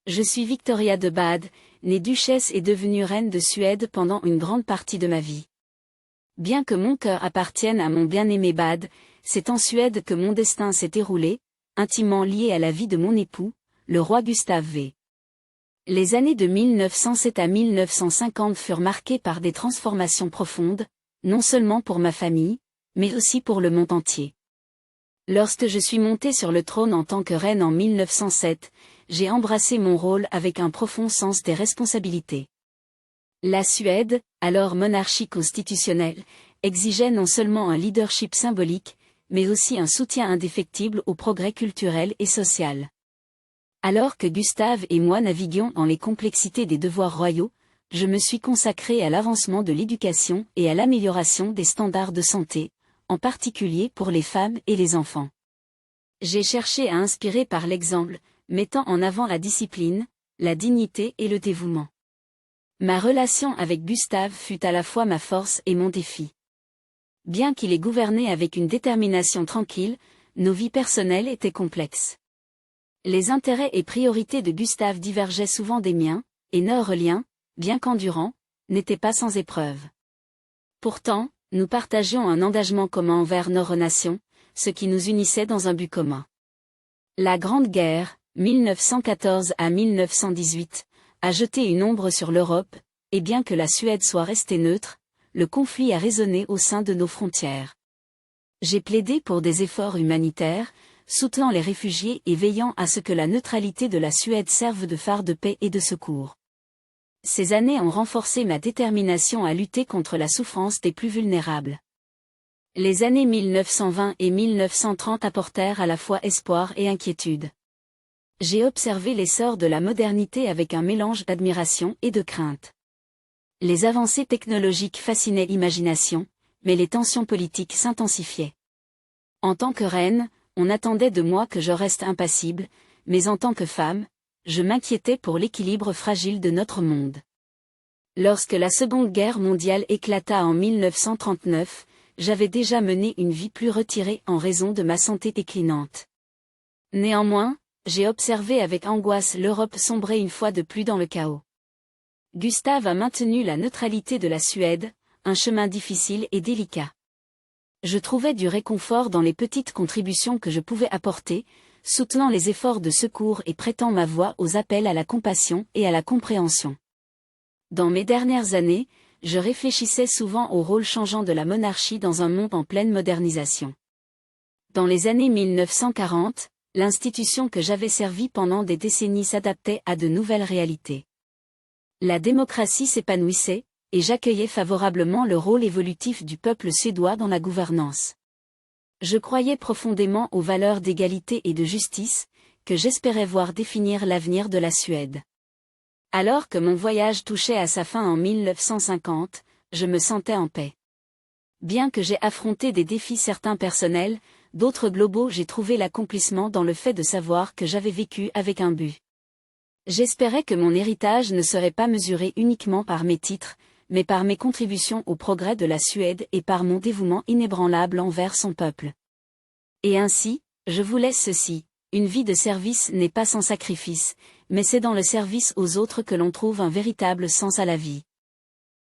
Je suis Victoria de Bade, née duchesse et devenue reine de Suède pendant une grande partie de ma vie. Bien que mon cœur appartienne à mon bien-aimé Bade, c'est en Suède que mon destin s'est déroulé, intimement lié à la vie de mon époux, le roi Gustave V. Les années de 1907 à 1950 furent marquées par des transformations profondes, non seulement pour ma famille, mais aussi pour le monde entier. Lorsque je suis montée sur le trône en tant que reine en 1907, j'ai embrassé mon rôle avec un profond sens des responsabilités. La Suède, alors monarchie constitutionnelle, exigeait non seulement un leadership symbolique, mais aussi un soutien indéfectible au progrès culturel et social. Alors que Gustave et moi naviguions dans les complexités des devoirs royaux, je me suis consacrée à l'avancement de l'éducation et à l'amélioration des standards de santé, en particulier pour les femmes et les enfants. J'ai cherché à inspirer par l'exemple, mettant en avant la discipline, la dignité et le dévouement. Ma relation avec Gustave fut à la fois ma force et mon défi. Bien qu'il ait gouverné avec une détermination tranquille, nos vies personnelles étaient complexes. Les intérêts et priorités de Gustave divergeaient souvent des miens, et notre lien, bien qu'endurant, n'était pas sans épreuve. Pourtant, nous partagions un engagement commun envers nos nations, ce qui nous unissait dans un but commun. La Grande Guerre, 1914 à 1918, a jeté une ombre sur l'Europe, et bien que la Suède soit restée neutre, le conflit a résonné au sein de nos frontières. J'ai plaidé pour des efforts humanitaires, soutenant les réfugiés et veillant à ce que la neutralité de la Suède serve de phare de paix et de secours. Ces années ont renforcé ma détermination à lutter contre la souffrance des plus vulnérables. Les années 1920 et 1930 apportèrent à la fois espoir et inquiétude. J'ai observé l'essor de la modernité avec un mélange d'admiration et de crainte. Les avancées technologiques fascinaient l'imagination, mais les tensions politiques s'intensifiaient. En tant que reine, on attendait de moi que je reste impassible, mais en tant que femme, je m'inquiétais pour l'équilibre fragile de notre monde. Lorsque la Seconde Guerre mondiale éclata en 1939, j'avais déjà mené une vie plus retirée en raison de ma santé déclinante. Néanmoins, j'ai observé avec angoisse l'Europe sombrer une fois de plus dans le chaos. Gustave a maintenu la neutralité de la Suède, un chemin difficile et délicat. Je trouvais du réconfort dans les petites contributions que je pouvais apporter, soutenant les efforts de secours et prêtant ma voix aux appels à la compassion et à la compréhension. Dans mes dernières années, je réfléchissais souvent au rôle changeant de la monarchie dans un monde en pleine modernisation. Dans les années 1940, l'institution que j'avais servie pendant des décennies s'adaptait à de nouvelles réalités. La démocratie s'épanouissait, et j'accueillais favorablement le rôle évolutif du peuple suédois dans la gouvernance. Je croyais profondément aux valeurs d'égalité et de justice, que j'espérais voir définir l'avenir de la Suède. Alors que mon voyage touchait à sa fin en 1950, je me sentais en paix. Bien que j'ai affronté des défis certains personnels, d'autres globaux, j'ai trouvé l'accomplissement dans le fait de savoir que j'avais vécu avec un but. J'espérais que mon héritage ne serait pas mesuré uniquement par mes titres, mais par mes contributions au progrès de la Suède et par mon dévouement inébranlable envers son peuple. Et ainsi, je vous laisse ceci, une vie de service n'est pas sans sacrifice, mais c'est dans le service aux autres que l'on trouve un véritable sens à la vie.